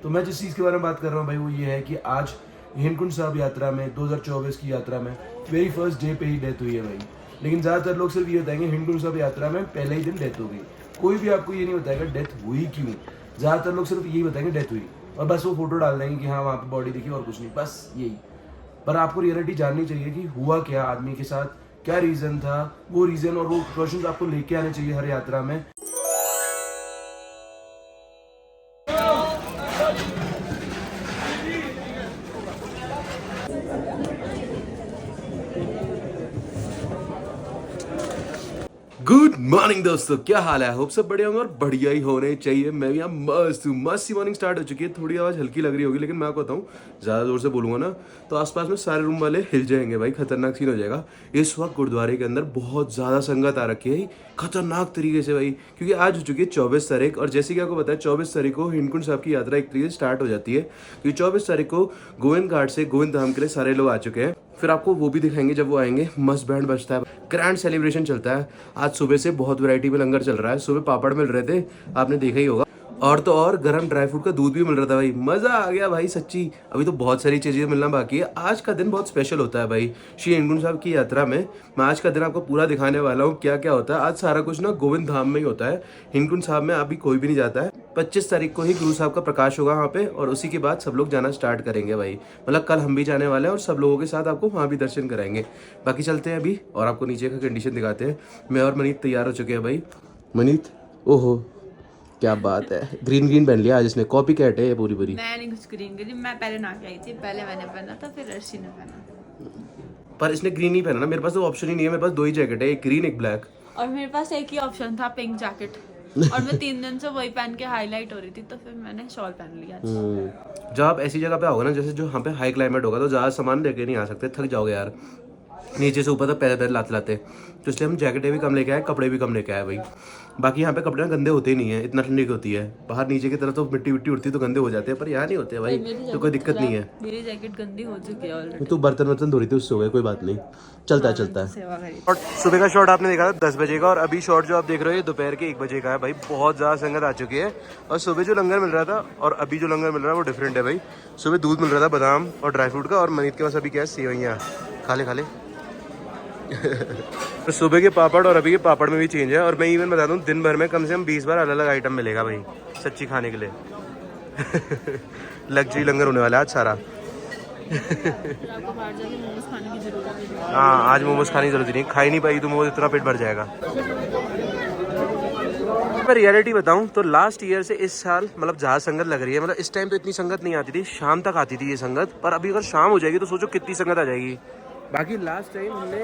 तो मैं जिस चीज़ के बारे में बात कर रहा हूँ भाई वो ये है कि आज हेमकुंड साहब यात्रा में 2024 की यात्रा में वेरी फर्स्ट डे पे ही डेथ हुई है भाई। लेकिन ज़्यादातर लोग सिर्फ ये बताएंगे हेमकुंड साहब यात्रा में पहले ही दिन डेथ हो गई। कोई भी आपको ये नहीं बताएगा डेथ हुई क्यों। ज़्यादातर लोग सिर्फ यही बताएंगे डेथ हुई, और बस वो फोटो डाल देंगे कि हाँ वहाँ पे बॉडी दिखी और कुछ नहीं, बस यही। पर आपको रियलिटी जाननी चाहिए कि हुआ क्या आदमी के साथ, क्या रीज़न था, वो रीज़न और वो क्वेश्चन आपको लेके आने चाहिए हर यात्रा में। गुड मॉर्निंग दोस्तों, क्या हाल है? होप सब बढ़िया होंगे और बढ़िया ही होने चाहिए। मैं भी यहाँ मस्त हूँ। मस्त सी मॉर्निंग स्टार्ट हो चुकी है। थोड़ी आवाज़ हल्की लग रही होगी, लेकिन मैं आपको बताऊँ ज़्यादा जोर से बोलूँगा ना तो आसपास में सारे रूम वाले हिल जाएंगे भाई, खतरनाक सीन हो जाएगा। इस वक्त गुरुद्वारे के अंदर बहुत ज़्यादा संगत आ रखी है खतरनाक तरीके से भाई, क्योंकि आज हो चुकी है 24 तारीख। और जैसे कि आपको पता है 24 तारीख को हेमकुंड साहब की यात्रा एक तरीके से स्टार्ट हो जाती है, क्योंकि 24 तारीख को गोविंद घाट से गोविंद धाम के लिए सारे लोग आ चुके हैं। फिर आपको वो भी दिखाएंगे जब वो आएंगे। मस्त बैंड बजता है, ग्रैंड सेलिब्रेशन चलता है। आज सुबह से बहुत वैरायटी में लंगर चल रहा है। सुबह पापड़ मिल रहे थे, आपने देखा ही होगा, और तो और गरम ड्राई फ्रूट का दूध भी मिल रहा था भाई। मजा आ गया भाई सच्ची। अभी तो बहुत सारी चीजें मिलना बाकी है। आज का दिन बहुत स्पेशल होता है भाई श्री हेमकुंड साहब की यात्रा में। मैं आज का दिन आपको पूरा दिखाने वाला हूँ क्या क्या होता है। आज सारा कुछ ना गोविंद धाम में ही होता है। हेमकुंड साहब में अभी कोई भी नहीं जाता है। 25 तारीख को ही गुरु साहब का प्रकाश होगा वहाँ पे, और उसी के बाद सब लोग जाना स्टार्ट करेंगे भाई। मतलब कल हम भी जाने वाले हैं और सब लोगों के साथ आपको वहाँ भी दर्शन कराएंगे। बाकी चलते हैं अभी और आपको नीचे का कंडीशन दिखाते हैं। मैं और मनीत तैयार हो चुके हैं भाई। मनीत, ओहो क्या बात है, ग्रीन ग्रीन पहन लिया आज इसने। कॉपी कैट है ये पूरी पूरी। मैं नहीं कुछ ग्रीन करी, मैं पहले नहा के आई थी। पहले मैंने पहना था, फिर अर्शी ने पहना। पर इसने ग्रीन नहीं पहना ना, मेरे पास तो ऑप्शन ही नहीं है। मेरे पास दो ही जैकेट है, एक ग्रीन एक ब्लैक। और मेरे पास एक ही ऑप्शन था, पिंक जैकेट। और मैं 3 दिन से वही पहन के हाईलाइट हो रही थी, तो फिर मैंने शॉल पहन लिया। जब आप ऐसी जगह पे आओगे ना, जैसे जो यहाँ पे हाई क्लाइमेट होगा, तो ज़्यादा सामान लेके नहीं आ सकते, थक जाओगे यार नीचे से ऊपर तक पैर पैर लाते लाते। तो इसलिए हम जैकेटें भी कम लेके आए, कपड़े भी कम लेके आए भाई। बाकी यहाँ पे कपड़े ना गंदे होते ही नहीं है, इतना ठंडी होती है। बाहर नीचे की तरफ तो मिट्टी विट्टी उड़ती तो गंदे हो जाते हैं, पर यहाँ नहीं होते भाई, तो कोई दिक्कत नहीं है। मेरी जैकेट गंदी हो चुकी है ऑलरेडी। तू बर्तन वर्तन धो रही थी, उससे हो गया, कोई बात नहीं, चलता है चलता है। और सुबह का शॉट आपने देखा था 10 बजे का, और अभी शॉट जो आप देख रहे हो ये दोपहर के 1 बजे का है भाई। बहुत ज़्यादा संगत आ चुकी है। और सुबह जो लंगर मिल रहा था और अभी जो लंगर मिल रहा है वो डिफरेंट है भाई। सुबह दूध मिल रहा था बादाम और ड्राई फ्रूट का, और मनीत के पास अभी क्या है, सेवइयाँ। खा ले तो सुबह के पापड़ और अभी के पापड़ में भी चेंज है। और मैं इवन बता दूं, दिन भर में कम से कम 20 बार अलग अलग आइटम मिलेगा भाई सच्ची खाने के लिए। लग्जरी लंगर होने वाला है आज सारा। आपको बाहर जाके मोमोज खाने की जरूरत है। हाँ, आज मोमोज खाने की जरूरत नहीं, खाई नहीं पाई तो मोमोज इतना पेट भर जाएगा। मैं रियलिटी बताऊं तो लास्ट ईयर से इस साल मतलब जहाँ संगत लग रही है, मतलब इस टाइम तो इतनी संगत नहीं आती थी, शाम तक आती थी ये संगत। पर अभी अगर शाम हो जाएगी तो सोचो कितनी संगत आ जाएगी। बाकी लास्ट टाइम हमने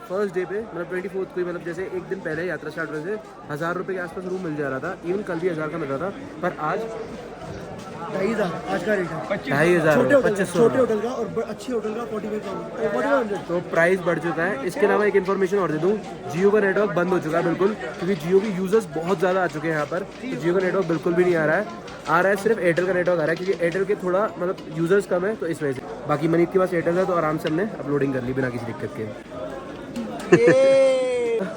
फर्स्ट डे पे मतलब 24 को, मतलब जैसे एक दिन पहले यात्रा स्टार्ट होने से 1000 रुपये के आसपास रूम मिल जा रहा था। इवन कल भी 1000 का मिल रहा था, पर आज 2500 आज का रेट है। 2500 छोटे होटल का और अच्छी होटल का 4500। तो प्राइस बढ़ चुका है। इसके अलावा एक इन्फॉर्मेशन और दे दूं, जियो का नेटवर्क बंद हो चुका है बिल्कुल, क्योंकि जियो के यूजर्स बहुत ज़्यादा आ चुके हैं यहाँ पर। तो जियो का नेटवर्क बिल्कुल भी नहीं आ रहा है, सिर्फ एयरटेल का नेटवर्क आ रहा है, क्योंकि एयरटेल के थोड़ा मतलब यूजर्स कम है, तो इस वजह से। बाकी मनीत के पास एयरटेल है तो आराम से हमने अपलोडिंग कर ली बिना किसी दिक्कत के।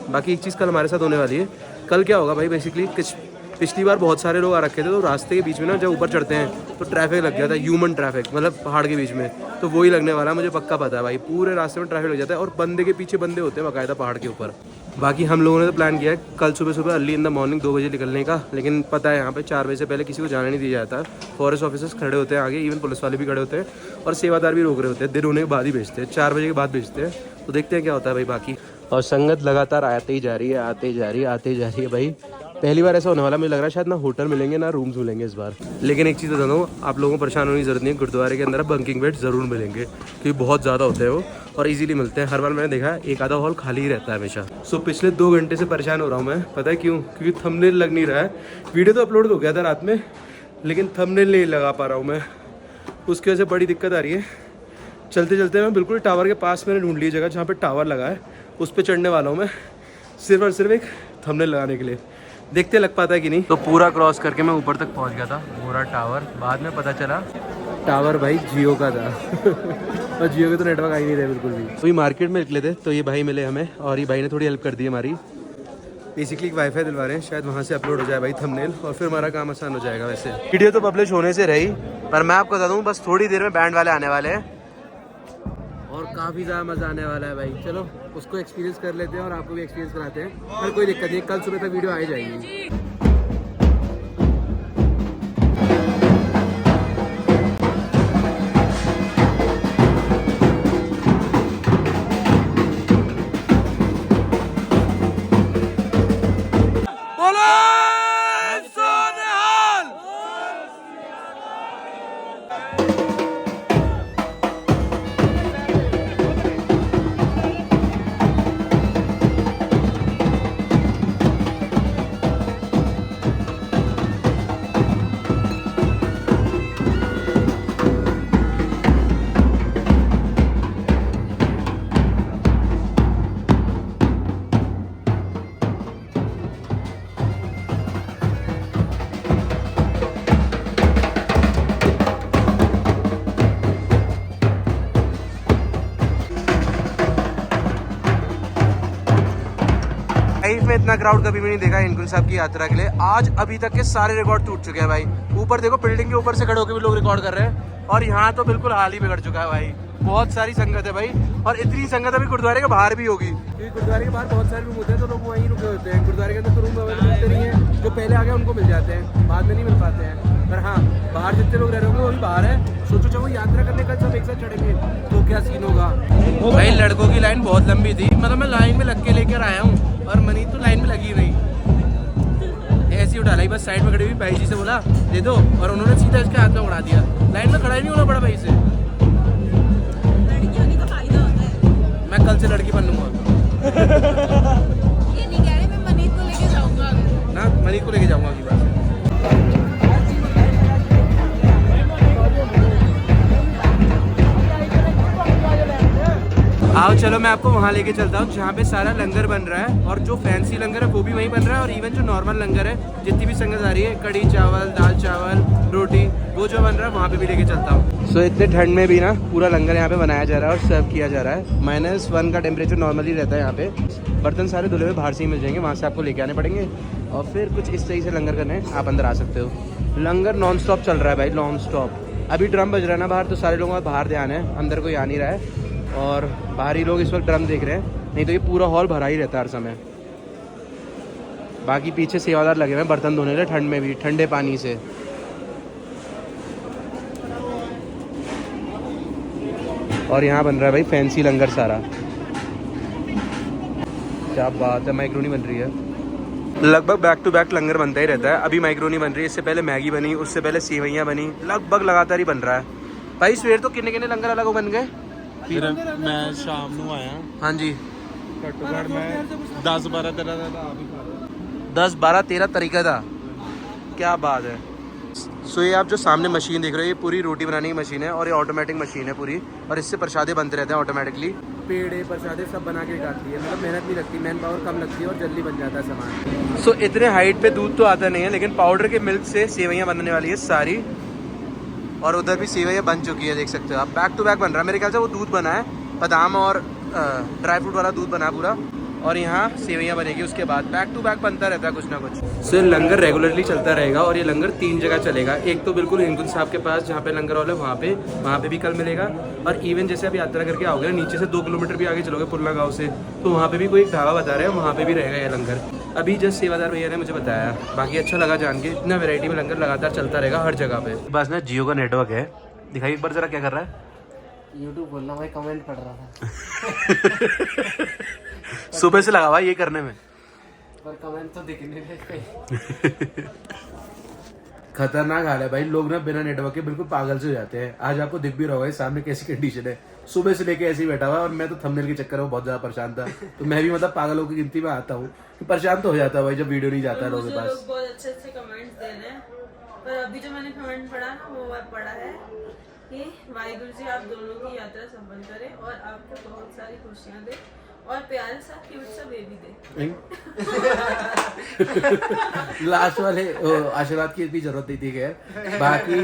बाकी एक चीज़ कल हमारे साथ होने वाली है। कल क्या होगा भाई, बेसिकली पिछली बार बहुत सारे लोग आ रखे थे, तो रास्ते के बीच में ना जब ऊपर चढ़ते हैं तो ट्रैफिक लग गया था, ह्यूमन ट्रैफिक, मतलब पहाड़ के बीच में। तो वही लगने वाला है, मुझे पक्का पता है भाई। पूरे रास्ते में ट्रैफिक लग जाता है और बंदे के पीछे बंदे होते हैं बाकायदा पहाड़ के ऊपर। बाकी हम लोगों ने तो प्लान किया है कल सुबह सुबह अर्ली इन द मॉर्निंग 2 बजे निकलने का, लेकिन पता है यहाँ पे 4 बजे से पहले किसी को जाने नहीं दिया जाता। फॉरेस्ट ऑफिसर्स खड़े होते हैं आगे, इवन पुलिस वाले भी खड़े होते हैं, और सेवादार भी रोक रहे होते हैं। दिन होने के बाद ही भेजते हैं, 4 बजे के बाद भेजते हैं। तो देखते हैं क्या होता है भाई बाकी। और संगत लगातार आते ही जा रही है, आते ही जा रही है भाई। पहली बार ऐसा होने वाला, मुझे लग रहा है शायद ना होटल मिलेंगे ना रूम्स मिलेंगे इस बार। लेकिन एक चीज़ बता दूँ, आप लोगों को परेशान होने की जरूरत नहीं है, गुरुद्वारे के अंदर बंकिंग बेड ज़रूर मिलेंगे, क्योंकि बहुत ज़्यादा होते हैं वो और इजीली मिलते हैं। हर बार मैंने देखा है एक आधा हॉल खाली ही रहता है हमेशा। सो पिछले 2 घंटे से परेशान हो रहा हूँ मैं, पता है क्यों? क्योंकि थंबनेल लग नहीं रहा है। वीडियो तो अपलोड हो गया था रात में, लेकिन थंबनेल नहीं लगा पा रहा हूँ मैं, उसकी वजह से बड़ी दिक्कत आ रही है। चलते चलते मैं बिल्कुल टावर के पास मैंने ढूंढ ली जगह जहाँ पर टावर लगा है, उस पर चढ़ने वाला हूँ मैं, सिर्फ और सिर्फ एक थंबनेल लगाने के लिए। देखते लग पाता है कि नहीं। तो पूरा क्रॉस करके मैं ऊपर तक पहुंच गया था, पूरा टावर। बाद में पता चला टावर भाई जियो का था और जियो के तो नेटवर्क आ ही नहीं रहा बिल्कुल भी। तो मार्केट में निकले थे तो ये भाई मिले हमें, और ये भाई ने थोड़ी हेल्प कर दी हमारी। बेसिकली एक वाईफाई दिलवा रहे हैं, शायद वहाँ से अपलोड हो जाए भाई थंबनेल, और फिर हमारा काम आसान हो जाएगा। वैसे वीडियो तो पब्लिश होने से रही, पर मैं आपको बता दूँ बस थोड़ी देर में बैंड वाले आने वाले हैं और काफ़ी ज़्यादा मज़ा आने वाला है भाई। चलो उसको एक्सपीरियंस कर लेते हैं और आपको भी एक्सपीरियंस कराते हैं, पर कोई दिक्कत नहीं, कल सुबह तक वीडियो आ ही जाएगी। लाइफ में इतना क्राउड कभी भी नहीं देखा हेमकुंड साहब की यात्रा के लिए। आज अभी तक के सारे रिकॉर्ड टूट चुके हैं भाई। ऊपर देखो बिल्डिंग के ऊपर से खड़े होकर भी लोग रिकॉर्ड कर रहे हैं, और यहाँ तो बिल्कुल हाल ही बिगड़ चुका है भाई। बहुत सारी संगत है भाई, और इतनी संगत अभी गुरुद्वारे के बाहर भी होगी, क्योंकि गुरुद्वारे के बाहर बहुत सारे रूम होते हैं तो लोग वहीं रुके होते हैं। गुरुद्वारे के अंदर तो रूम अवेलेबल होते नहीं है, जो पहले आ गए उनको मिल जाते हैं, बाद में नहीं मिल पाते हैं। पर हाँ, बाहर जितने लोग रह रहे होंगे वो भी बाहर है। सोचो जब वो यात्रा करने का सब एक साथ चढ़ेंगे तो क्या सीन होगा भाई। लड़कों की लाइन बहुत लंबी थी, मतलब मैं लाइन में लग के लेकर आया हूँ, और मनी तो लाइन में लगी नहीं, ऐसी उठा लाई बस। साइड में खड़ी हुई भाई जी से बोला दे दो, और उन्होंने सीधा इसके हाथ में उड़ा दिया। लाइन में खड़ा ही नहीं होना पड़ा भाई से। मैं कल से लड़की बन लूंगा। ये नहीं कह रहे, मैं मनीष को लेके जाऊंगा ना, मनीष को लेके जाऊंगा की बात। आओ चलो मैं आपको वहाँ लेके चलता हूँ जहाँ पे सारा लंगर बन रहा है, और जो फैंसी लंगर है वो भी वहीं बन रहा है, और इवन जो नॉर्मल लंगर है जितनी भी संगत आ रही है, कड़ी चावल, दाल चावल, रोटी, वो जो बन रहा है वहाँ पे भी लेके चलता हूँ। सो इतने ठंड में भी ना पूरा लंगर यहाँ पे बनाया जा रहा है और सर्व किया जा रहा है। -1 का टेम्परेचर नॉर्मली रहता है यहाँ पे। बर्तन सारे धुले हुए बाहर से ही मिल जाएंगे, वहाँ से आपको लेके आने पड़ेंगे, और फिर कुछ इस तरीके से लंगर करने आप अंदर आ सकते हो। लंगर नॉन स्टॉप चल रहा है भाई, नॉन स्टॉप। अभी ड्रम बज रहा है ना बाहर, तो सारे लोगों का बाहर ध्यान है, अंदर कोई आ नहीं रहा है, और बाहरी लोग इस वक्त ड्रम देख रहे हैं, नहीं तो ये पूरा हॉल भरा ही रहता है हर समय। बाकी पीछे सेवादार लगे हुए हैं बर्तन धोने के, ठंड में भी, ठंडे पानी से। और यहाँ बन रहा है भाई फैंसी लंगर सारा, क्या बात है। मैक्रोनी बन रही है, लगभग बैक टू बैक लंगर बनता ही रहता है। अभी मैक्रोनी बन रही है, इससे पहले मैगी बनी, उससे पहले सेवैयाँ बनी, लगभग लगातार ही बन रहा है भाई। सवेर तो किन्ने किन्ने लंगर अलग बन गए। मैं शाम ਨੂੰ आया। हाँ जी, घट्टो घट मैं 10-12 तरह का आप ही खा रहा। 10-12-13 तरीका था, क्या बात है। सो ये आप जो सामने मशीन देख रहे हो, ये पूरी रोटी बनाने की मशीन है, और ये ऑटोमेटिक मशीन है पूरी, और इससे प्रसादे बनते रहते हैं ऑटोमेटिकली। पेड़े प्रसादे सब बना के निकालती है, मतलब मेहनत नहीं लगती, मैन पावर कम लगती है और जल्दी बन जाता है सामान। सो इतने हाइट पे दूध तो आता नहीं है, लेकिन पाउडर के मिल्क से सेवैयाँ बनने वाली है सारी, और उधर भी सेवैयाँ बन चुकी है, देख सकते हो आप। बैक टू बैक बन रहा है, मेरे ख्याल से वो दूध बना है, बादाम और ड्राई फ्रूट वाला दूध बना है पूरा, और यहाँ सेवैयाँ बनेगी उसके बाद। बैक टू बैक बनता रहता है कुछ ना कुछ। सो लंगर रेगुलरली चलता रहेगा, और ये लंगर 3 जगह चलेगा। एक तो बिल्कुल हेमकुंड साहब के पास जहाँ पे लंगर हॉल है, वहाँ पे भी कल मिलेगा, और इवन जैसे आप यात्रा करके आओगे नीचे से 2 किलोमीटर भी आगे चलोगे पुरला गाँव से, तो वहाँ पे भी कोई एक ढाबा बता रहे हैं, वहाँ पे भी रहेगा ये लंगर। अभी जस्ट सेवादार भैया ने मुझे बताया, बाकी अच्छा लगा जान के, इतना वैरायटी में लंगर लगातार चलता रहेगा हर जगह पे। बस ना जियो का नेटवर्क है, दिखाइए एक बार जरा क्या कर रहा है। यूट्यूब बोलना भाई, कमेंट पढ़ रहा था। सुबह से लगा हुआ ये करने में, पर कमेंट तो दिख नहीं रहे। खतरनाक हाल है भाई, लोग ना बिना नेटवर्क के बिल्कुल पागल से हो जाते हैं। आज आपको दिख भी रहा होगा सामने कैसी कंडीशन है, सुबह से लेके ऐसे ही बैठा हुआ है, और मैं तो थंबनेल के चक्कर में बहुत ज्यादा परेशान था, तो मैं भी मतलब पागलों की गिनती में आता हूँ। परेशान तो हो जाता है भाई जब वीडियो नहीं जाता है लोगों के पास। लोग बहुत अच्छे अच्छे कमेंट्स दे रहे हैं, पर अभी जो मैंने कमेंट पढ़ा ना, वो पढ़ा है कि वाहिगुरु जी आप दोनों की यात्रा सफल करें, और आपको बहुत सारी खुशियाँ दे, और प्यारे सा क्यूट सा बेबी दे। लास्ट वाले आशीर्वाद की इतनी जरूरत नहीं थी। खैर बाकी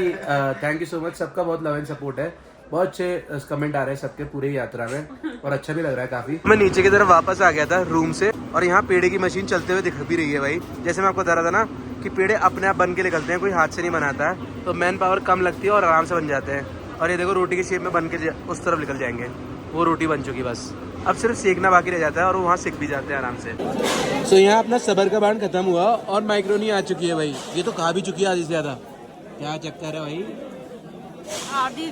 थैंक यू सो मच, सबका बहुत लव एंड सपोर्ट है। बहुत अच्छे कमेंट आ रहे हैं सबके पूरे यात्रा में और अच्छा भी लग रहा है काफी। मैं नीचे की तरफ वापस आ गया था रूम से और यहाँ पेड़े की मशीन चलते हुए दिख भी रही है भाई। जैसे मैं आपको बता रहा था ना कि पेड़े अपने आप बन के निकलते हैं, कोई हाथ से नहीं बनाता है, तो मैन पावर कम लगती है और आराम से बन जाते हैं। और ये देखो रोटी की शेप में बन के उस तरफ निकल जाएंगे, वो रोटी बन चुकी बस, अब सिर्फ सेकना बाकी रह जाता है और वो वहाँ सेक भी जाते हैं आराम से। सो यहाँ अपना सबर का बांध खत्म हुआ और माइक्रोनी आ चुकी है भाई। ये तो खा भी चुकी है आधी से ज़्यादा। क्या चक्कर है भाई? आधी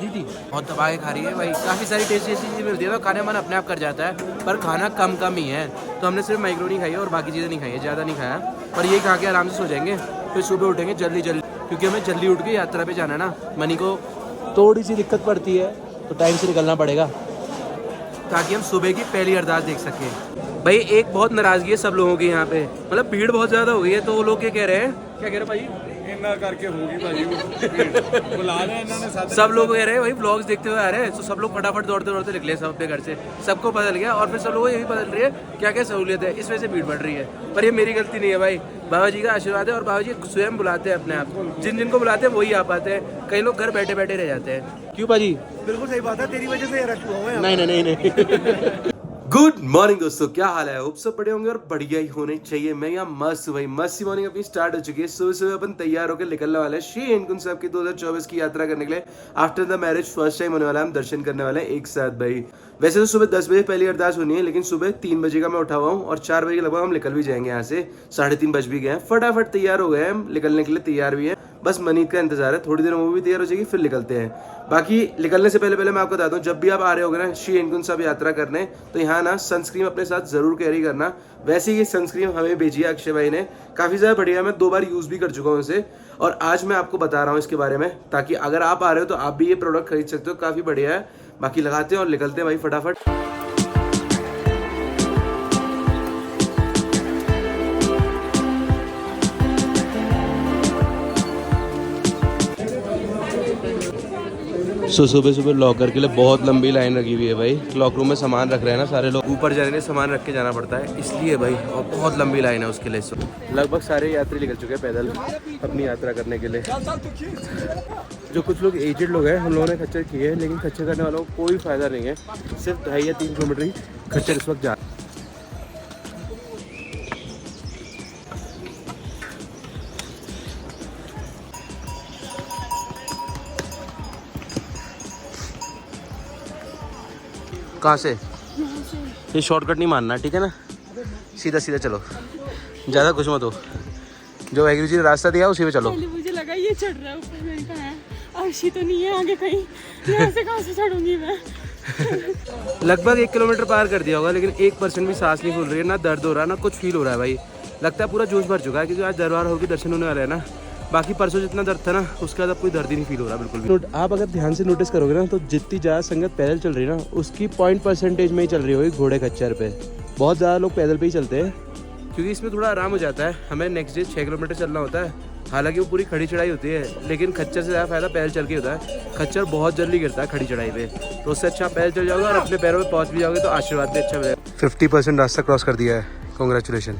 थी बहुत दबा के खा रही है भाई। काफ़ी सारी टेस्टी चीज़ें मिलती है तो खाने मन अपने आप कर जाता है, पर खाना कम ही है। तो हमने सिर्फ माइक्रोनी खाई है और बाकी चीज़ें नहीं खाई है, ज़्यादा नहीं खाया। पर ये खा के आराम से सो जाएंगे, फिर सुबह उठेंगे जल्दी क्योंकि हमें जल्दी उठ के यात्रा पे जाना है ना। मनी को थोड़ी सी दिक्कत पड़ती है तो टाइम से निकलना पड़ेगा ताकि हम सुबह की पहली अरदास देख सकें। भाई एक बहुत नाराज़गी है सब लोगों की यहाँ पे, मतलब भीड़ बहुत ज़्यादा हो गई है। तो वो लोग क्या कह रहे हैं भाई? इन्ना करके होगी भाई, बुला रहे इन्होंने साथ। सब लोग कह रहे हैं भाई व्लॉग्स देखते हुए आ रहे हैं, तो सब लोग फटाफट दौड़ते निकले सब अपने घर से। सबको पता लग गया और फिर सब लोगों को ये भी पता चल रही है क्या क्या सहूलियत है, इस वजह से भीड़ बढ़ रही है। पर ये मेरी गलती नहीं है भाई, बाबा जी का आशीर्वाद है और बाबा जी स्वयं बुलाते हैं अपने आप। जिनको बुलाते हैं वही आ पाते हैं, कई लोग घर बैठे बैठे रह जाते हैं। क्यों भाजी? बिल्कुल सही बात है, तेरी वजह से रश हुआ है। नहीं। गुड मॉर्निंग दोस्तों, क्या हाल है? होप सब बढ़िया होंगे और बढ़िया ही होने चाहिए। मैं यहाँ मस्त भाई, मस्त मॉर्निंग अपनी स्टार्ट हो चुकी है। सुबह सुबह अपन तैयार होकर निकलने वाले हैं श्री हेमकुंड साहब की 2024 की यात्रा करने के लिए। After the marriage first time होने वाला है, हम दर्शन करने वाले हैं एक साथ भाई। वैसे तो सुबह 10 बजे पहली अरदास होनी है, लेकिन सुबह 3 बजे का मैं उठा हुआ हूँ और 4 बजे के लगभग हम निकल भी जाएंगे यहाँ से। 3:30 बज भी गए हैं, फटाफट तैयार हो गए हैं, हम निकलने के लिए तैयार भी है। बस मनीत का इंतजार है, थोड़ी देर में वो भी तैयार हो जाएगी, फिर निकलते हैं। बाकी निकलने से पहले मैं आपको बता दूं, जब भी आप आ रहे होगे ना श्री हेमकुंड साहब यात्रा करने, तो यहाँ ना सनस्क्रीन अपने साथ जरूर कैरी करना। वैसे ये सनस्क्रीन हमें भेजी है अक्षय भाई ने, काफी ज्यादा बढ़िया, मैं 2 बार यूज भी कर चुका हूँ इसे और आज मैं आपको बता रहा हूँ इसके बारे में, ताकि अगर आप आ रहे हो तो आप भी ये प्रोडक्ट खरीद सकते हो, काफी बढ़िया है। बाकी लगाते हैं और निकलते हैं भाई फटाफट। सुबह सुबह लॉकर के लिए बहुत लंबी लाइन लगी हुई है भाई। लॉक रूम में सामान रख रहे हैं ना सारे लोग, ऊपर जाने के लिए सामान रख के जाना पड़ता है इसलिए भाई, और बहुत लंबी लाइन है उसके लिए। लगभग सारे यात्री निकल चुके हैं पैदल अपनी यात्रा करने के लिए। जो कुछ लोग एजेड लोग हैं, हम लोगों ने खच्चर किए हैं, लेकिन खच्चर करने वालों को कोई फायदा नहीं है। सिर्फ 2.5 या 3 किलोमीटर ही खच्चर इस वक्त जा। कहाँ से? ये शॉर्टकट नहीं मानना, ठीक है ना? सीधा सीधा चलो, ज़्यादा कुछ मत हो। जो वाहिगुरु जी ने रास्ता दिया उसी पे चलो। मुझे लगा ये चढ़ रहा है ऊपर, मैंने कहा अर्शी तो नहीं है आगे कहीं, यहाँ से कहाँ से चढ़ूंगी मैं? लगभग 1 किलोमीटर पार कर दिया होगा, लेकिन 1% भी सांस नहीं फूल रही है, ना दर्द हो रहा है ना कुछ फील हो रहा है भाई। लगता है पूरा जोश भर चुका है क्योंकि आज दरबार होगी दर्शन होने वाला है ना। बाकी परसों जितना दर्द था ना, उसके बाद अब कोई दर्द ही नहीं फील हो रहा बिल्कुल भी। आप अगर ध्यान से नोटिस करोगे ना, तो जितनी ज़्यादा संगत पैदल चल रही है ना, उसकी 0.% में ही चल रही होगी घोड़े खच्चर पे। बहुत ज़्यादा लोग पैदल पे ही चलते हैं क्योंकि इसमें थोड़ा आराम हो जाता है। हमें नेक्स्ट डे 6 किलोमीटर चलना होता है, हालांकि वो पूरी खड़ी चढ़ाई होती है, लेकिन खच्चर से ज़्यादा फायदा पैदल चल के होता है। खच्चर बहुत जल्दी गिरता है खड़ी चढ़ाई पे, तो उससे अच्छा पैदल चल जाओगे और अपने पैरों में पहुँच भी जाओगे तो आशीर्वाद भी अच्छा मिलेगा। 50% रास्ता क्रॉस कर दिया है, कॉन्ग्रेचुलेशन।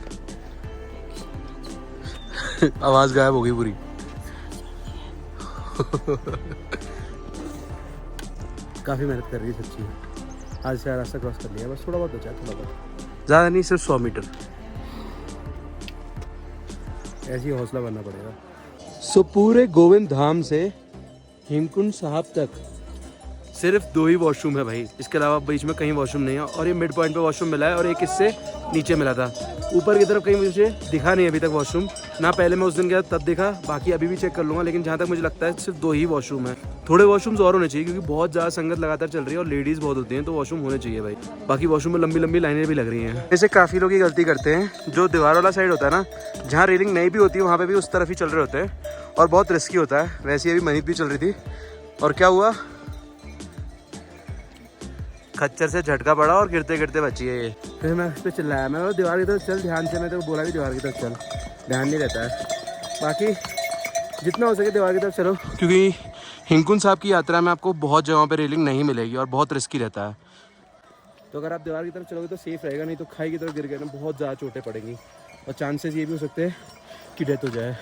आवाज़ गायब हो गई पूरी। काफ़ी मेहनत कर रही है सच्ची, आज से रास्ता क्रॉस कर लिया, बस थोड़ा बहुत बचा, थोड़ा बहुत, ज़्यादा नहीं, सिर्फ 100 मीटर। ऐसे ही हौसला बनना पड़ेगा। सो पूरे गोविंद धाम से हेमकुंड साहब तक सिर्फ 2 ही वॉशरूम है भाई, इसके अलावा बीच में कहीं वॉशरूम नहीं है। और ये मिड पॉइंट पे वॉशरूम मिला है और एक इससे नीचे मिला था, ऊपर की तरफ कहीं मुझे दिखा नहीं अभी तक वॉशरूम ना। पहले मैं उस दिन गया तब देखा, बाकी अभी भी चेक कर लूँगा, लेकिन जहाँ तक मुझे लगता है सिर्फ 2 ही वॉशरूम है। थोड़े वॉशरूम्स और होने चाहिए क्योंकि बहुत ज़्यादा संगत लगातार चल रही है और लेडीज़ बहुत होती हैं, तो वॉशरूम होने चाहिए भाई। बाकी वॉशरूम में लंबी लंबी लाइनें भी लग रही हैं। जैसे काफ़ी लोग ये गलती करते हैं, जो दीवार वाला साइड होता है ना, जहाँ रेलिंग नहीं भी होती वहाँ पर भी उस तरफ ही चल रहे होते हैं और बहुत रिस्की होता है। वैसे अभी मनीत भी चल रही थी और क्या हुआ, खच्चर से झटका पड़ा और गिरते गिरते बची है ये। फिर मैं उस पर चिल्लाया, मैं दीवार की तरफ चल ध्यान से, मैं तो बोला भी दीवार की तरफ चल, ध्यान नहीं रहता है। बाकी जितना हो सके दीवार की तरफ चलो, क्योंकि हेमकुंड साहब की यात्रा में आपको बहुत जगहों पे रेलिंग नहीं मिलेगी और बहुत रिस्की रहता है। तो अगर आप दीवार की तरफ चलोगे तो सेफ रहेगा, नहीं तो खाई की तरफ गिर गए ना बहुत ज़्यादा चोटें पड़ेंगी और चांसेस ये भी हो सकते हैं कि डेथ हो जाए,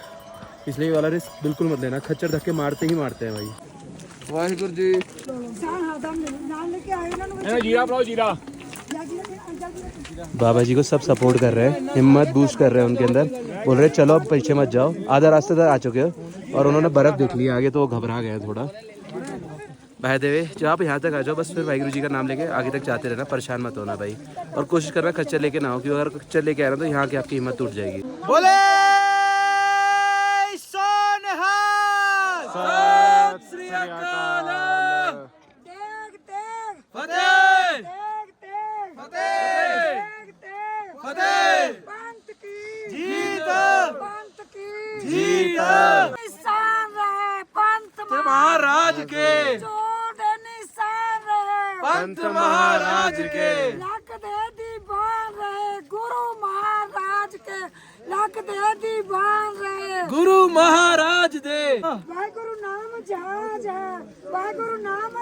इसलिए ये वाला रिस्क बिल्कुल मत लेना। खच्चर धक्के मारते ही मारते हैं भाई। ਵਾਹਿਗੁਰੂ ਜੀ जीरा बनाओ जीरा बाबा जी को सब सपोर्ट कर रहे हैं, हिम्मत बूस्ट कर रहे हैं उनके अंदर, बोल रहे चलो अब पीछे मत जाओ, आधा रास्ते तक आ चुके हो। और उन्होंने बर्फ देख लिया आगे तो वो घबरा गए थोड़ा। बहते हुए जब आप यहाँ तक आ जाओ बस फिर वाहिगुरू जी का नाम लेके आगे तक जाते रहना, परेशान मत होना भाई। और कोशिश करना खच्चर लेके ना हो, क्योंकि अगर खच्चर लेके आ रहे तो यहाँ की आपकी हिम्मत टूट जाएगी। बोले सोनहाल सत श्री अकाल फतेह फतेह पंत की जीत जीत निशान रहे पंत महाराज के जोड़ दे निशान रहे पंत महाराज के लक दे दीवान रहे गुरु महाराज के लक दे दीवान रहे गुरु महाराज दे वाहिगुरु नाम जहाज है वाहिगुरु नाम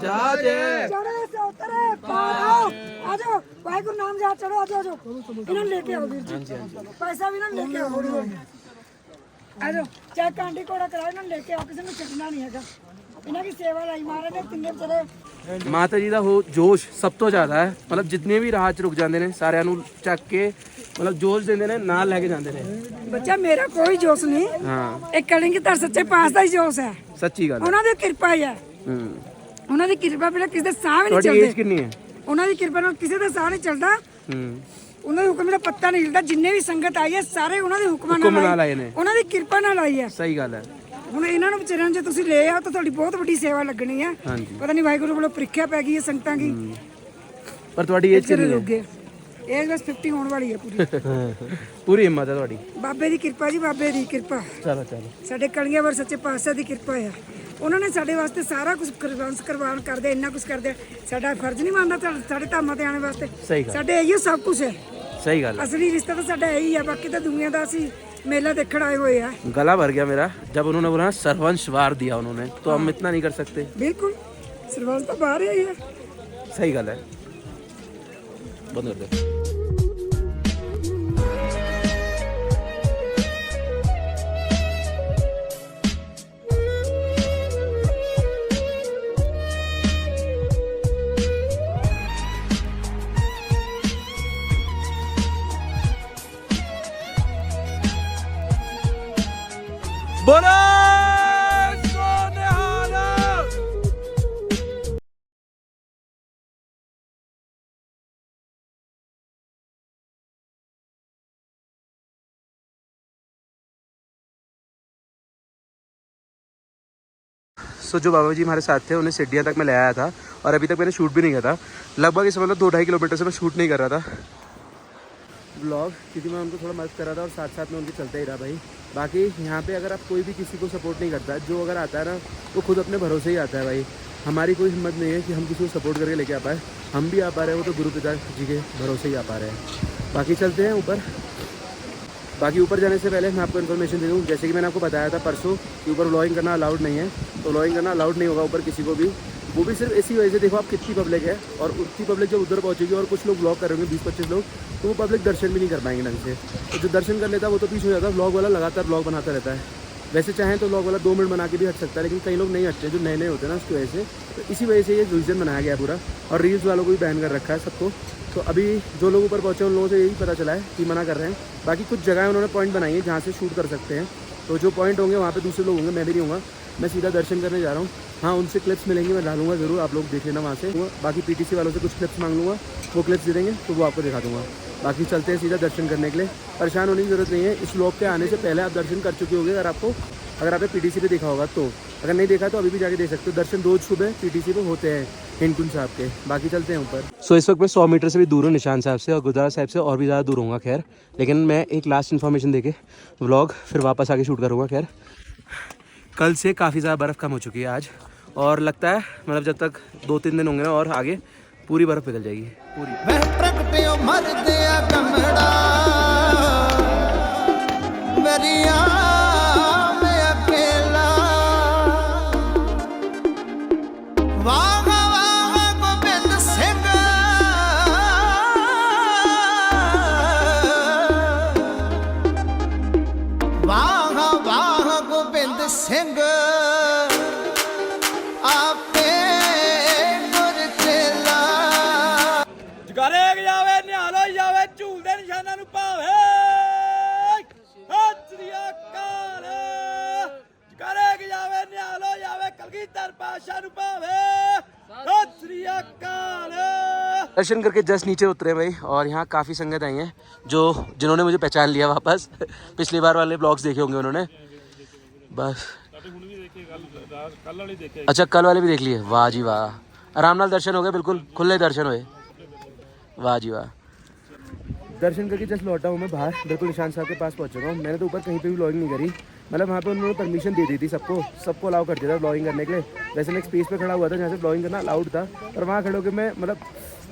जहाज है चढ़े से उतरे पाओ आजो वाहिगुरु नाम जहाज चढ़ो आजो आजो इन्होंने लेके आओ वीर जी पैसा भी ना लेके आओ आजो चाहे कांडी कोड़ा कराओ इन्होंने लेके आओ किसी ने छड़ना नहीं है इन्हों की सेवा लाई मारे ने तिन्ने चले माता जी का हो जोश सब तो ज़्यादा है, मतलब जितने भी राह च रुक जाते हैं सारे ਚੱਕ ਕੇ मतलब जोश देंगे ने नाल लेके जाते हैं। ਬੱਚਾ ਮੇਰਾ ਕੋਈ ਜੋਸ਼ ਨਹੀਂ हाँ ਇਹ ਕਲਿੰਗ ਧਰ ਸੱਚੇ ਪਾਸ ਦਾ ਹੀ ਜੋਸ਼ ਹੈ सच्ची गल है। ਉਹਨਾਂ ਦੀ ਕਿਰਪਾ ਹੀ ਹੈ ਉਹਨਾਂ ਦੀ ਕਿਰਪਾ ਬਿਨਾਂ ਕਿਸੇ ਦਾ ਸਾਹ ਵੀ ਨਹੀਂ ਤੁਹਾਡੀ ਏਜ ਚੱਲਦੇ ਕਿੰਨੀ ਹੈ? ਉਹਨਾਂ ਦੀ ਕਿਰਪਾ ਨਾਲ ਕਿਸੇ ਦਾ ਸਾਹ ਨਹੀਂ ਚੱਲਦਾ ਉਹਨਾਂ ਦੇ ਹੁਕਮ ਦਾ ਪੱਤਾ ਨਹੀਂ ਹਿਲਦਾ ਜਿੰਨੇ ਵੀ ਸੰਗਤ ਆਈ ਹੈ ਸਾਰੇ ਉਹਨਾਂ ਦੇ ਹੁਕਮਾਂ ਹੁਕਮ ਨਾਲ ਨਾਲ ਆਏ ਨੇ। ਉਹਨਾਂ ਦੀ ਕਿਰਪਾ ਨਾਲ ਆਈ ਹੈ सही गल है। ਹੁਣ ਇਹਨਾਂ ਨੂੰ ਵਿਚਾਰਿਆਂ ਨੂੰ ਜੇ ਤੁਸੀਂ ਲੈ ਆਓ ਤਾਂ ਤੁਹਾਡੀ ਬਹੁਤ ਵੱਡੀ ਸੇਵਾ ਲੱਗਣੀ ਹੈ ਹਾਂਜੀ। ਪਤਾ ਨਹੀਂ ਵਾਹਿਗੁਰੂ ਵੱਲੋਂ ਪ੍ਰੀਖਿਆ ਪੈ ਗਈ ਹੈ ਸੰਗਤਾਂ ਦੀ पर ਤੁਹਾਡੀ ਏਜ ਚਲੇ ਕਿੰਨੀ ਹੈ? ਲੋਗੇ ਇਹ ਬਸ 50 ਹੋਣ ਵਾਲੀ ਹੈ ਪੂਰੀ ਪੂਰੀ ਹਿੰਮਤ ਹੈ ਤੁਹਾਡੀ। ਬਾਬੇ ਦੀ ਕਿਰਪਾ ਜੀ ਬਾਬੇ ਦੀ ਕਿਰਪਾ ਚਲੋ ਚਲੋ ਸਾਡੇ ਕਲੀਆਂ ਵਰ ਸੱਚੇ ਪਾਤਸ਼ਾਹ ਦੀ ਕਿਰਪਾ ਹੈ ਉਹਨਾਂ ਨੇ ਸਾਡੇ ਵਾਸਤੇ ਸਾਰਾ ਕੁਝ ਕੁਰਬਾਨ ਕਰਦੇ ਇੰਨਾ ਕੁਝ ਕਰਦੇ ਸਾਡਾ ਫਰਜ਼ ਨਹੀਂ ਮੰਨਦਾ ਸਾਡੇ ਧਾਮਾਂ ਤੇ ਆਉਣ ਵਾਸਤੇ ਸਹੀ ਗੱਲ ਸਾਡੇ ਇਹੀ ਸਭ ਕੁਝ ਹੈ सही गल है। ਅਸਲੀ ਰਿਸ਼ਤਾ ਤਾਂ ਸਾਡਾ ਇਹੀ ਹੈ ਬਾਕੀ ਤਾਂ ਦੁਨੀਆ ਦਾ ਅਸੀਂ मेला देखने आए हुए हैं गला भर गया मेरा जब उन्होंने बोला सर्वंश वार दिया उन्होंने, तो हम इतना नहीं कर सकते। बिल्कुल सरवाल तो बाहर ही है। सही गल है। बंद कर दे। बोले सोनहाल सो जो बाबा जी हमारे साथ थे उन्हें सीढ़ियाँ तक मैं ले आया था और अभी तक मैंने शूट भी नहीं किया था। लगभग इस मतलब 2-2.5 किलोमीटर से मैं शूट नहीं कर रहा था ब्लॉग, क्योंकि मैं उनको थोड़ा मदद कर रहा था और साथ साथ में उनके चलता ही रहा भाई। बाकी यहाँ पे अगर आप कोई भी किसी को सपोर्ट नहीं करता, जो अगर आता है ना वो खुद अपने भरोसे ही आता है भाई। हमारी कोई हिम्मत नहीं है कि हम किसी को सपोर्ट करके लेके आ पाए। हम भी आ पा रहे हैं, वो तो गुरु पिता जी के भरोसे ही आ पा रहे हैं। बाकी चलते हैं ऊपर। बाकी ऊपर जाने से पहले मैं आपको इन्फॉर्मेशन दे दूँ, जैसे कि मैंने आपको बताया था परसों कि ऊपर व्लॉगिंग करना अलाउड नहीं है, तो व्लॉगिंग करना अलाउड नहीं होगा ऊपर किसी को भी। वो भी सिर्फ इसी वजह से, देखो आप कितनी पब्लिक है और उतनी पब्लिक जब उधर पहुँचेगी और कुछ लोग व्लॉग करेंगे 20-25 लोग, तो वो पब्लिक दर्शन भी नहीं कर पाएंगे ढंग से। तो जो दर्शन कर लेता है वो तो पीछे हो जाता है। व्लॉग वाला लगातार व्लॉग बनाता रहता है। वैसे चाहें तो व्लॉग वाला 2 मिनट बना के भी हट सकता है, लेकिन कई लोग नहीं हटते जो नए नए होते हैं ना, उसकी वजह से। तो इसी वजह से ये रीजन बनाया गया पूरा, और रील्स वालों को भी बैन कर रखा है सबको। तो अभी जो लोग ऊपर पहुँचे उन लोगों से यही पता चला है कि मना कर रहे हैं। बाकी कुछ जगह उन्होंने पॉइंट बनाई है जहाँ से शूट कर सकते हैं, तो जो पॉइंट होंगे वहाँ पे दूसरे लोग होंगे, मैं भी नहीं होऊंगा। मैं सीधा दर्शन करने जा रहा हूँ। हाँ, उनसे क्लिप्स मिलेंगी, मैं डालूंगा ज़रूर, आप लोग देख लेना वहाँ से। बाकी पीटीसी वालों से कुछ क्लिप्स मांग लूँगा, वो क्लिप्स दे देंगे तो वो आपको दिखा दूँगा। बाकी चलते हैं सीधा दर्शन करने के लिए। परेशान होने की ज़रूरत नहीं है, इस व्लॉग के आने से पहले आप दर्शन कर चुके होंगे। अगर आपने पीटीसी पे देखा होगा तो, अगर नहीं देखा तो अभी भी जाके देख सकते हो। दर्शन रोज़ सुबह पीटीसी पे होते हैं हिंदकुंड साहब के। बाकी चलते हैं ऊपर। सो इस वक्त मैं 100 मीटर से भी दूर हूँ निशान साहब से, और गुरुद्वारा साहब से और भी ज़्यादा दूर होऊंगा। खैर, लेकिन मैं एक लास्ट इन्फॉर्मेशन देके व्लॉग फिर वापस आके शूट करूँगा। खैर, कल से काफ़ी ज़्यादा बर्फ़ कम हो चुकी है आज, और लगता है मतलब जब तक 2-3 दिन होंगे ना और आगे पूरी बर्फ़ पिघल जाएगी पूरी। वह प्रगटे मर दिया कमड़ा मेरिया में अकेला वाह वाह गोबिंद सिंह वाह वाह गोबिंद सिंह दर्शन करके जस्ट नीचे उतरे भाई, और यहाँ काफ़ी संगत आई है जिन्होंने मुझे पहचान लिया वापस। पिछली बार वाले ब्लॉग्स देखे होंगे उन्होंने। बस अच्छा, कल वाले भी देख लिए। वाह जी वाह, आराम नाल दर्शन हो गए, बिल्कुल खुले दर्शन हुए। वाह जी वाह। दर्शन करके जस्ट लौटा हूँ मैं बाहर, बिल्कुल निशान साहब के पास पहुँच चुका हूँ। मैंने तो ऊपर कहीं पे भी व्लॉगिंग नहीं करी, मतलब वहाँ पे उन्होंने परमिशन दे दी थी सबको अलाउ कर दिया था व्लॉगिंग करने के लिए। वैसे मैं एक स्पेस पे खड़ा हुआ था जहाँ से व्लॉगिंग करना अलाउड था, और वहाँ खड़े होकर मैं मतलब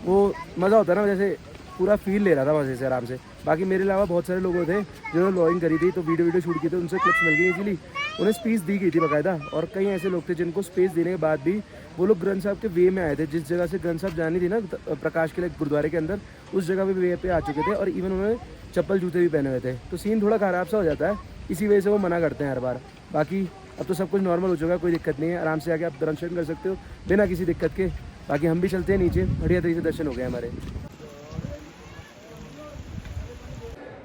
वो मज़ा होता है ना, जैसे पूरा फील ले रहा था मज़े से आराम से। बाकी मेरे अलावा बहुत सारे लोग थे जिन्होंने व्लॉगिंग करी थी, तो वीडियो शूट किए थे, उनसे क्लिप्स मिल गई इजीली, उन्हें स्पेस दी गई थी बाकायदा। और कई ऐसे लोग थे जिनको स्पेस देने के बाद भी वो लोग ग्रंथ साहब के वे में आए थे। जिस जगह से ग्रंथ साहब जानी थी ना प्रकाश के लिए गुरुद्वारे के अंदर, उस जगह पे वे पे आ चुके थे, और इवन उन्होंने चप्पल जूते भी पहने हुए थे। तो सीन थोड़ा ख़राब सा हो जाता है, इसी वजह से वो मना करते हैं हर बार। बाकी अब तो सब कुछ नॉर्मल हो चुका है, कोई दिक्कत नहीं है, आराम से आके आप दर्शन कर सकते हो बिना किसी दिक्कत के। बाकी हम भी चलते हैं नीचे, बढ़िया तरीके से दर्शन हो गए हमारे।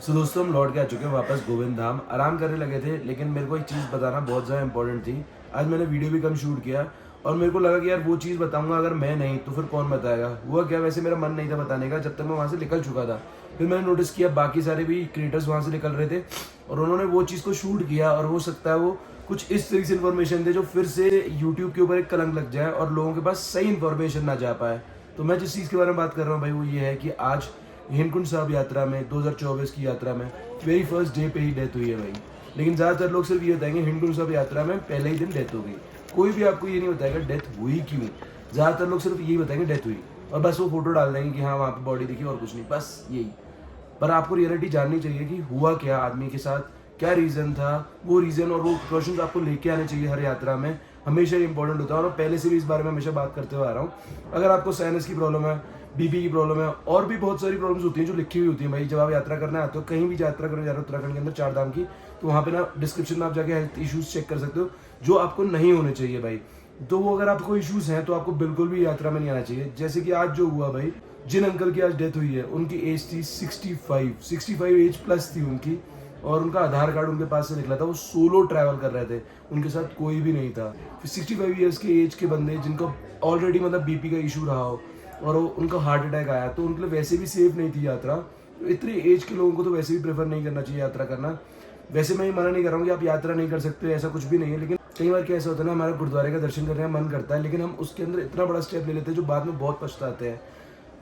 सो दोस्तों, हम लौट के आ चुके हैं वापस गोविंद धाम। आराम करने लगे थे, लेकिन मेरे को एक चीज़ बताना बहुत ज़्यादा इंपॉर्टेंट थी। आज मैंने वीडियो भी कम शूट किया, और मेरे को लगा कि यार वो चीज़ बताऊंगा अगर मैं नहीं तो फिर कौन बताएगा। हुआ क्या, वैसे मेरा मन नहीं था बताने का जब तक मैं वहाँ से निकल चुका था। फिर मैंने नोटिस किया बाकी सारे भी क्रिएटर्स वहाँ से निकल रहे थे, और उन्होंने वो चीज़ को शूट किया, और हो सकता है वो कुछ इस तरीके से इन्फॉर्मेशन थे जो फिर से यूट्यूब के ऊपर एक कलंक लग जाए और लोगों के पास सही इन्फॉर्मेशन ना जा पाए। तो मैं जिस चीज़ के बारे में बात कर रहा हूँ भाई, वो ये है कि आज हेमकुंड साहब यात्रा में 2024 की यात्रा में वेरी फर्स्ट डे पे ही डेथ हुई है भाई। लेकिन ज़्यादातर लोग सिर्फ ये बताएंगे हेमकुंड साहब यात्रा में पहले ही दिन डेथ हो गई। कोई भी आपको ये नहीं बताएगा डेथ हुई क्यों। ज़्यादातर लोग सिर्फ यही बताएंगे डेथ हुई, और बस वो फोटो डाल देंगे कि हाँ वहाँ पे बॉडी दिखी और कुछ नहीं, बस यही। पर आपको रियलिटी जाननी चाहिए कि हुआ क्या आदमी के साथ, क्या रीज़न था। वो रीज़न और वो प्रिकॉशंस आपको लेके आने चाहिए हर यात्रा में, हमेशा इंपॉर्टेंट होता है। और पहले से भी इस बारे में हमेशा बात करते हुए आ रहा हूँ, अगर आपको साइनस की प्रॉब्लम है, बीपी की प्रॉब्लम है, और भी बहुत सारी प्रॉब्लम्स होती हैं जो लिखी हुई होती है भाई। जब आप यात्रा करने आते हो, कहीं भी यात्रा करने जा रहे हो उत्तराखंड के अंदर 4 धाम की, तो वहाँ पे ना डिस्क्रिप्शन में आप जाके हेल्थ इश्यूज चेक कर सकते हो जो आपको नहीं होने चाहिए भाई। तो वो अगर आपको इश्यूज हैं तो आपको बिल्कुल भी यात्रा में नहीं आना चाहिए। जैसे कि आज जो हुआ भाई, जिन अंकल की आज डेथ हुई है उनकी एज थी 65 एज प्लस थी उनकी, और उनका आधार कार्ड उनके पास से निकला था। वो सोलो ट्रैवल कर रहे थे, उनके साथ कोई भी नहीं था। 65 ईयर्स के एज के बंदे जिनको ऑलरेडी मतलब बीपी का इशू रहा हो और उनका हार्ट अटैक आया, तो उनके लिए वैसे भी सेफ नहीं थी यात्रा। तो इतनी एज के लोगों को तो वैसे भी प्रेफर नहीं करना चाहिए यात्रा करना। वैसे मैं ये मना नहीं कर रहा हूँ कि आप यात्रा नहीं कर सकते, ऐसा कुछ भी नहीं है। लेकिन कई बार क्या ऐसा होता है ना, हमारा गुरुद्वारे का दर्शन करने का मन करता है, लेकिन हम उसके अंदर इतना बड़ा स्टेप ले लेते हैं जो बाद में बहुत पछताते हैं।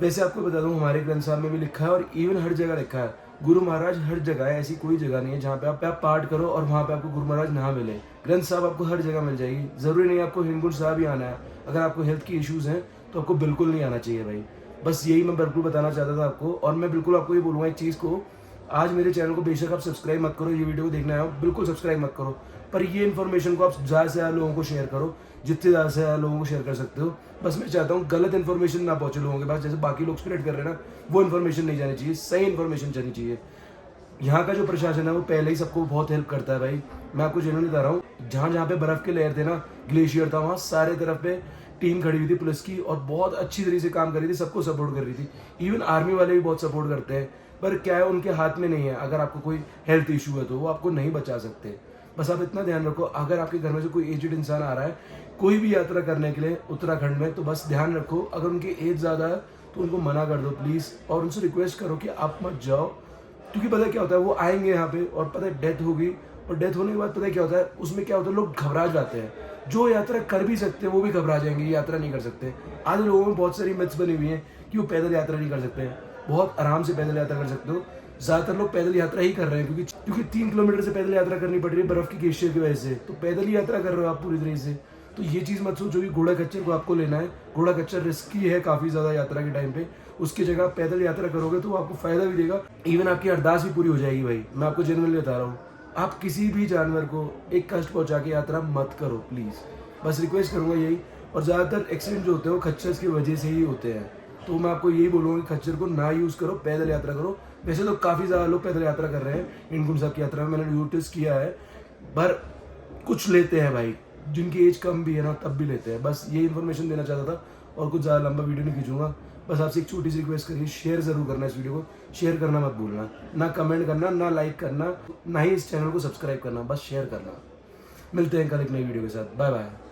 वैसे आपको बता दूं, हमारे ग्रंथ साहब में भी लिखा है, और इवन हर जगह लिखा है, गुरु महाराज हर जगह है। ऐसी कोई जगह नहीं है जहाँ पे आप पाठ करो और वहाँ पे आपको गुरु महाराज ना मिले। ग्रंथ साहब आपको हर जगह मिल जाएगी, जरूरी नहीं आपको हेमकुंड साहब ही आना है। अगर आपको हेल्थ की इश्यूज हैं तो आपको बिल्कुल नहीं आना चाहिए भाई। बस यही मैं बिल्कुल बताना चाहता था आपको। और मैं बिल्कुल आपको ये बोलूँगा एक चीज़ को, आज मेरे चैनल को बेशक आप सब्सक्राइब मत करो, ये वीडियो को देखना है बिल्कुल सब्सक्राइब मत करो, पर ये इन्फॉर्मेशन को आप ज़्यादा से ज़्यादा लोगों को शेयर करो, जितने ज़्यादा से ज़्यादा लोगों को शेयर कर सकते हो। बस मैं चाहता हूँ गलत इन्फॉर्मेशन ना पहुँचे लोगों के पास, जैसे बाकी लोग स्प्रेड कर रहे हैं ना, वो इन्फॉर्मेशन नहीं जानी चाहिए, सही इन्फॉर्मेशन जानी चाहिए। यहाँ का जो प्रशासन है वो पहले ही सबको बहुत हेल्प करता है भाई। मैं आपको जेन्युइनली बता रहा हूँ, जहाँ जहाँ पे बर्फ़ के लेयर थे ना, ग्लेशियर था, वहाँ सारे तरफ पे टीम खड़ी हुई थी पुलिस की, और बहुत अच्छी तरीके से काम कर रही थी, सबको सपोर्ट कर रही थी। इवन आर्मी वाले भी बहुत सपोर्ट करते हैं, पर क्या है उनके हाथ में नहीं है। अगर आपको कोई हेल्थ इशू है तो वो आपको नहीं बचा सकते। बस आप इतना ध्यान रखो, अगर आपके घर में से कोई एजड इंसान आ रहा है कोई भी यात्रा करने के लिए उत्तराखंड में, तो बस ध्यान रखो, अगर उनकी एज ज़्यादा है तो उनको मना कर दो प्लीज़, और उनसे रिक्वेस्ट करो कि आप मत जाओ। क्योंकि पता क्या होता है, वो आएंगे यहाँ पे और पता है डेथ होगी, और डेथ होने के बाद पता है क्या होता है, उसमें क्या होता है, लोग घबरा जाते हैं। जो यात्रा कर भी सकते हैं वो भी घबरा जाएंगे, यात्रा नहीं कर सकते। आज लोगों में बहुत सारी मिथ्स बनी हुई हैं कि वो पैदल यात्रा नहीं कर सकते। बहुत आराम से पैदल यात्रा कर सकते हो। ज़्यादातर लोग पैदल यात्रा ही कर रहे हैं, क्योंकि 3 किलोमीटर से पैदल यात्रा करनी पड़ रही है बर्फ़ की ग्लेशियर की वजह से, तो पैदल ही यात्रा कर रहे हो आप पूरी तरह से। तो ये चीज़ मत सोचो कि घोड़ा खच्चर को आपको लेना है। घोड़ा खच्चर रिस्की है काफ़ी ज़्यादा यात्रा के टाइम पे, उसकी जगह पैदल यात्रा करोगे तो आपको फ़ायदा भी देगा, इवन आपकी अरदास भी पूरी हो जाएगी भाई। मैं आपको जेन्युइनली बता रहा हूँ, आप किसी भी जानवर को एक कष्ट पहुँचा के यात्रा मत करो प्लीज़, बस रिक्वेस्ट करूँगा यही। और ज़्यादातर एक्सीडेंट जो होते हैं वो खच्चर की वजह से ही होते हैं, तो मैं आपको यही बोलूँगा कि खच्चर को ना यूज़ करो, पैदल यात्रा करो। वैसे तो काफ़ी ज़्यादा लोग पैदल यात्रा कर रहे हैं हेमकुंड साहब की यात्रा में, मैंने नोटिस किया है, पर कुछ लेते हैं भाई, जिनकी एज कम भी है ना तब भी लेते हैं। बस ये इन्फॉर्मेशन देना चाहता था, और कुछ ज़्यादा लंबा वीडियो नहीं खींचूंगा। बस आपसे एक छोटी सी रिक्वेस्ट करिए, शेयर ज़रूर करना इस वीडियो को, शेयर करना मत भूलना, ना कमेंट करना, ना लाइक करना, ना ही इस चैनल को सब्सक्राइब करना, बस शेयर करना। मिलते हैं कल एक नई वीडियो के साथ, बाय बाय।